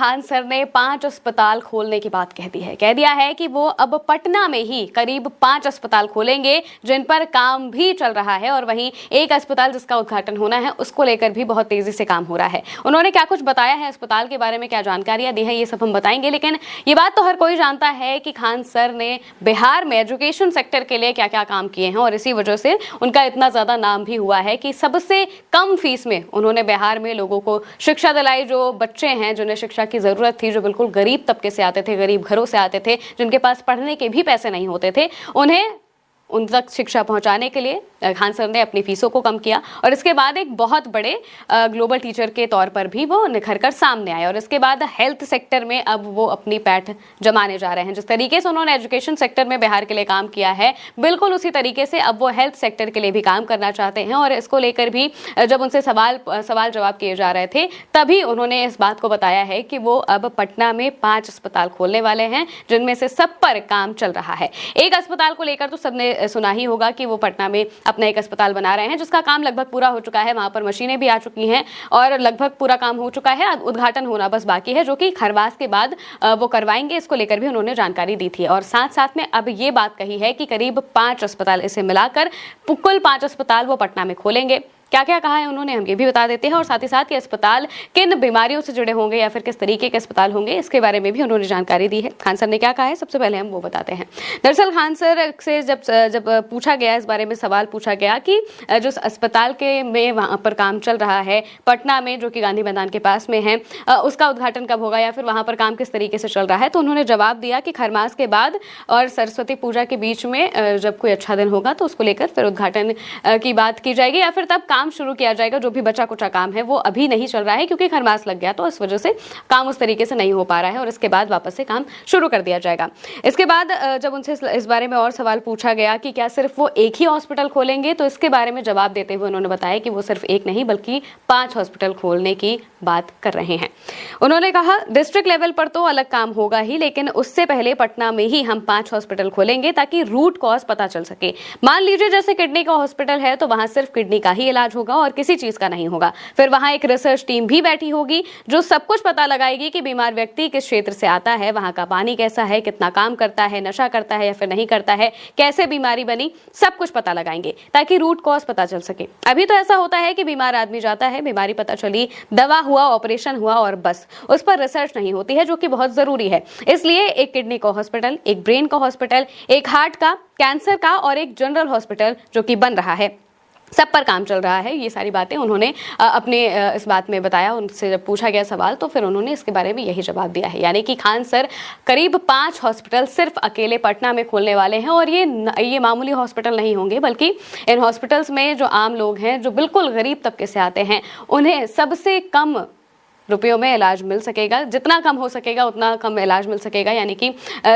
Khan sir ने 5 अस्पताल खोलने की बात कह दी है। कह दिया है कि वो अब पटना में ही करीब 5 अस्पताल खोलेंगे जिन पर काम भी चल रहा है, और वहीं एक अस्पताल जिसका उद्घाटन होना है उसको लेकर भी बहुत तेजी से काम हो रहा है। उन्होंने क्या कुछ बताया है अस्पताल के बारे में, क्या जानकारियां दी है, ये सब हम बताएंगे। लेकिन ये बात तो हर कोई जानता है कि खान सर ने बिहार में एजुकेशन सेक्टर के लिए क्या क्या काम किए हैं, और इसी वजह से उनका इतना ज्यादा नाम भी हुआ है कि सबसे कम फीस में उन्होंने बिहार में लोगों को शिक्षा दिलाई। जो बच्चे हैं जिन्हें शिक्षा की जरूरत थी, जो बिल्कुल गरीब तबके से आते थे, गरीब घरों से आते थे, जिनके पास पढ़ने के भी पैसे नहीं होते थे, उन्हें उन तक शिक्षा पहुंचाने के लिए खान सर ने अपनी फीसों को कम किया, और इसके बाद एक बहुत बड़े ग्लोबल टीचर के तौर पर भी वो निखर कर सामने आए। और इसके बाद हेल्थ सेक्टर में अब वो अपनी पैठ जमाने जा रहे हैं। जिस तरीके से उन्होंने एजुकेशन सेक्टर में बिहार के लिए काम किया है, बिल्कुल उसी तरीके से अब वो हेल्थ सेक्टर के लिए भी काम करना चाहते हैं। और इसको लेकर भी जब उनसे सवाल जवाब किए जा रहे थे, तभी उन्होंने इस बात को बताया है कि वो अब पटना में 5 अस्पताल खोलने वाले हैं, जिनमें से सब पर काम चल रहा है। एक अस्पताल को लेकर तो सबने सुना ही होगा कि वो पटना में अपना एक अस्पताल बना रहे हैं, जिसका काम लगभग पूरा हो चुका है। वहां पर मशीनें भी आ चुकी हैं और लगभग पूरा काम हो चुका है। उद्घाटन होना बस बाकी है, जो कि खरवास के बाद वो करवाएंगे। इसको लेकर भी उन्होंने जानकारी दी थी, और साथ साथ में अब ये बात कही है कि करीब 5 अस्पताल, इसे मिलाकर कुल 5 अस्पताल वो पटना में खोलेंगे। क्या क्या कहा है उन्होंने, हम ये भी बता देते हैं। और साथ ही साथ ये अस्पताल किन बीमारियों से जुड़े होंगे या फिर किस तरीके के अस्पताल होंगे, इसके बारे में भी उन्होंने जानकारी दी है। खान सर ने क्या कहा है, सबसे पहले हम वो बताते हैं। दरअसल खान सर से जब पूछा गया, इस बारे में सवाल पूछा गया कि जो अस्पताल के में वहाँ पर काम चल रहा है पटना में, जो कि गांधी मैदान के पास में है, उसका उद्घाटन कब होगा या फिर वहाँ पर काम किस तरीके से चल रहा है, तो उन्होंने जवाब दिया कि खरमास के बाद और सरस्वती पूजा के बीच में जब कोई अच्छा दिन होगा तो उसको लेकर फिर उद्घाटन की बात की जाएगी, या फिर तब काम शुरू किया जाएगा। जो भी बचा कुचा काम है वो अभी नहीं चल रहा है, क्योंकि खरमास लग गया, तो इस वजह से काम उस तरीके से नहीं हो पा रहा है, और इसके बाद वापस से काम शुरू कर दिया जाएगा। इसके बाद जब उनसे इस बारे में और सवाल पूछा गया कि क्या सिर्फ वो एक ही हॉस्पिटल खोलेंगे, तो इसके बारे में जवाब देते हुए उन्होंने बताया कि वो सिर्फ एक नहीं बल्कि 5 हॉस्पिटल खोलने की बात कर रहे हैं। उन्होंने कहा डिस्ट्रिक्ट लेवल पर तो अलग काम होगा ही, लेकिन उससे पहले पटना में ही हम 5 हॉस्पिटल खोलेंगे ताकि रूट कॉज पता चल सके। मान लीजिए जैसे किडनी का हॉस्पिटल है, तो वहां सिर्फ किडनी का ही इलाज होगा और किसी चीज का नहीं होगा। फिर वहां एक रिसर्च टीम भी बैठी होगी जो सब कुछ पता लगाएगी कि बीमार व्यक्ति किस क्षेत्र से आता है, वहां का पानी कैसा है, कितना काम करता है, नशा करता है या फिर नहीं करता है, कैसे बीमारी बनी, सब कुछ पता लगाएंगे ताकि रूट कॉज पता चल सके। अभी तो ऐसा होता है कि बीमार आदमी जाता है, बीमारी पता चली, दवा हुआ, ऑपरेशन हुआ और बस, उस पर रिसर्च नहीं होती है, जो कि बहुत जरूरी है। इसलिए एक किडनी का हॉस्पिटल, एक ब्रेन का हॉस्पिटल, एक हार्ट का, कैंसर का और एक जनरल हॉस्पिटल जो कि बन रहा है, सब पर काम चल रहा है। ये सारी बातें उन्होंने अपने इस बात में बताया। उनसे जब पूछा गया सवाल तो फिर उन्होंने इसके बारे में यही जवाब दिया है, यानी कि खान सर करीब 5 हॉस्पिटल सिर्फ अकेले पटना में खोलने वाले हैं। और ये मामूली हॉस्पिटल नहीं होंगे, बल्कि इन हॉस्पिटल्स में जो आम लोग हैं, जो बिल्कुल गरीब तबके से आते हैं, उन्हें सबसे कम रुपयों में इलाज मिल सकेगा। जितना कम हो सकेगा उतना कम इलाज मिल सकेगा। यानी कि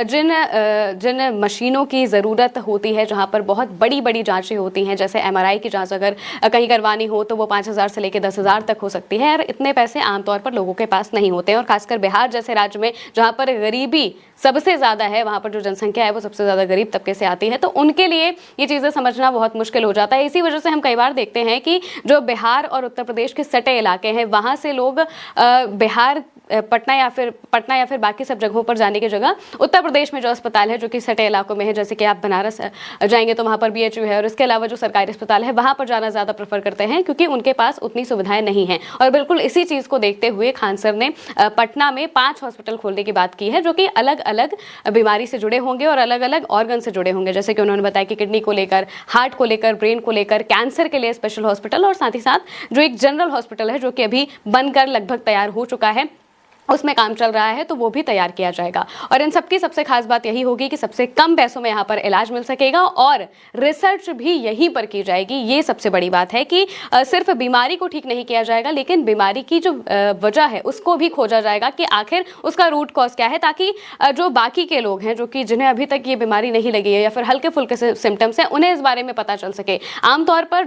जिन मशीनों की ज़रूरत होती है, जहां पर बहुत बड़ी बड़ी जांचें होती हैं, जैसे MRI की जांच अगर कहीं करवानी हो तो वो 5,000 से लेकर 10,000 तक हो सकती है, और इतने पैसे आमतौर पर लोगों के पास नहीं होते हैं। और खासकर बिहार जैसे राज्य में, जहाँ पर गरीबी सबसे ज़्यादा है, वहाँ पर जो जनसंख्या है वो सबसे ज़्यादा गरीब तबके से आती है, तो उनके लिए ये चीज़ें समझना बहुत मुश्किल हो जाता है। इसी वजह से हम कई बार देखते हैं कि जो बिहार और उत्तर प्रदेश के सटे इलाके हैं, वहाँ से लोग बिहार पटना या फिर बाकी सब जगहों पर जाने की जगह उत्तर प्रदेश में जो अस्पताल है, जो कि सटे इलाकों में है, जैसे कि आप बनारस जाएंगे तो वहाँ पर BHU है, और इसके अलावा जो सरकारी अस्पताल है वहाँ पर जाना ज़्यादा प्रेफर करते हैं, क्योंकि उनके पास उतनी सुविधाएं नहीं हैं। और बिल्कुल इसी चीज़ को देखते हुए खान सर ने पटना में 5 हॉस्पिटल खोलने की बात की है, जो कि अलग अलग बीमारी से जुड़े होंगे और अलग अलग ऑर्गन से जुड़े होंगे। जैसे कि उन्होंने बताया कि किडनी को लेकर, हार्ट को लेकर, ब्रेन को लेकर, कैंसर के लिए स्पेशल हॉस्पिटल, और साथ ही साथ जो एक जनरल हॉस्पिटल है जो कि अभी बनकर लगभग तैयार हो चुका है, उसमें काम चल रहा है, तो वो भी तैयार किया जाएगा। और इन सबकी सबसे खास बात यही होगी कि सबसे कम पैसों में यहाँ पर इलाज मिल सकेगा, और रिसर्च भी यहीं पर की जाएगी। ये सबसे बड़ी बात है कि सिर्फ बीमारी को ठीक नहीं किया जाएगा, लेकिन बीमारी की जो वजह है उसको भी खोजा जाएगा कि आखिर उसका रूट कॉज क्या है, ताकि जो बाकी के लोग हैं, जो कि जिन्हें अभी तक ये बीमारी नहीं लगी है या फिर हल्के फुल्के से सिम्टम्स हैं, उन्हें इस बारे में पता चल सके। आमतौर पर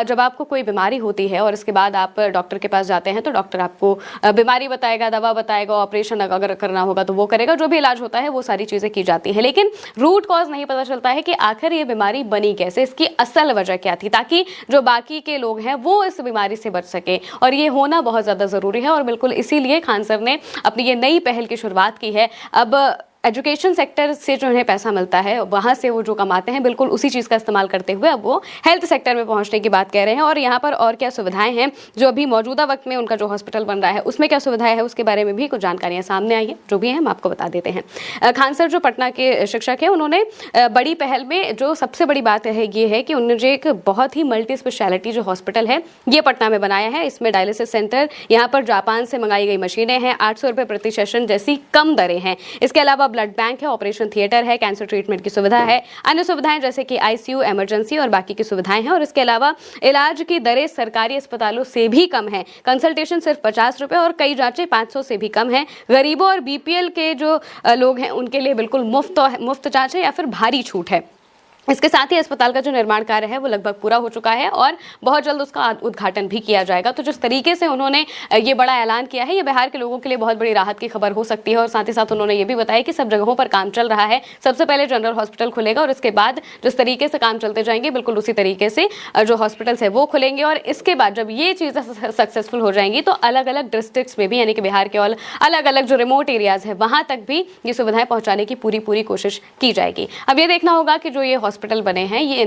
जब आपको कोई बीमारी होती है और इसके बाद आप डॉक्टर के पास जाते हैं, तो डॉक्टर आपको बीमारी बताएगा, दवा बताएगा, ऑपरेशन अगर करना होगा तो वो करेगा, जो भी इलाज होता है वो सारी चीजें की जाती है, लेकिन रूट कॉज नहीं पता चलता है कि आखिर ये बीमारी बनी कैसे, इसकी असल वजह क्या थी, ताकि जो बाकी के लोग हैं वो इस बीमारी से बच सके। और ये होना बहुत ज्यादा जरूरी है और बिल्कुल इसीलिए खान सर ने अपनी ये नई पहल की शुरुआत की है। अब एजुकेशन सेक्टर से जो उन्हें पैसा मिलता है, वहाँ से वो जो कमाते हैं, बिल्कुल उसी चीज़ का इस्तेमाल करते हुए अब वो हेल्थ सेक्टर में पहुँचने की बात कह रहे हैं। और यहाँ पर और क्या सुविधाएं हैं, जो अभी मौजूदा वक्त में उनका जो हॉस्पिटल बन रहा है उसमें क्या सुविधाएं है, उसके बारे में भी कुछ जानकारियाँ सामने आई है। जो भी है हम आपको बता देते हैं। खान सर जो पटना के शिक्षक हैं, उन्होंने बड़ी पहल में जो सबसे बड़ी बात है ये है कि उन्होंने जो एक बहुत ही मल्टी स्पेशलिटी जो हॉस्पिटल है ये पटना में बनाया है। इसमें डायलिसिस सेंटर, यहाँ पर जापान से मंगाई गई मशीनें हैं, 800 रुपये प्रति सेशन जैसी कम दरें हैं। इसके अलावा ब्लड बैंक है, ऑपरेशन थिएटर है, कैंसर ट्रीटमेंट की सुविधा है, अन्य सुविधाएं जैसे कि आईसीयू, इमरजेंसी और बाकी की सुविधाएं हैं। और इसके अलावा इलाज की दरें सरकारी अस्पतालों से भी कम है। कंसल्टेशन सिर्फ 50 रुपए और कई जांचें 500 से भी कम है। गरीबों और बीपीएल के जो लोग हैं उनके लिए बिल्कुल मुफ्त जांच है या फिर भारी छूट है। इसके साथ ही अस्पताल का जो निर्माण कार्य है वो लगभग पूरा हो चुका है और बहुत जल्द उसका उद्घाटन भी किया जाएगा। तो जिस तरीके से उन्होंने ये बड़ा ऐलान किया है, ये बिहार के लोगों के लिए बहुत बड़ी राहत की खबर हो सकती है। और साथ ही साथ उन्होंने ये भी बताया कि सब जगहों पर काम चल रहा है। सबसे पहले जनरल हॉस्पिटल खुलेगा और इसके बाद जिस तरीके से काम चलते जाएंगे बिल्कुल उसी तरीके से जो हॉस्पिटल्स है वो खुलेंगे। और इसके बाद जब ये चीज़ें सक्सेसफुल हो जाएंगी तो अलग अलग डिस्ट्रिक्ट्स में भी, यानी कि बिहार के और अलग अलग जो रिमोट एरियाज है वहां तक भी ये सुविधाएं पहुंचाने की पूरी कोशिश की जाएगी। अब ये देखना होगा कि जो ये हॉस्पिटल बने हैं ये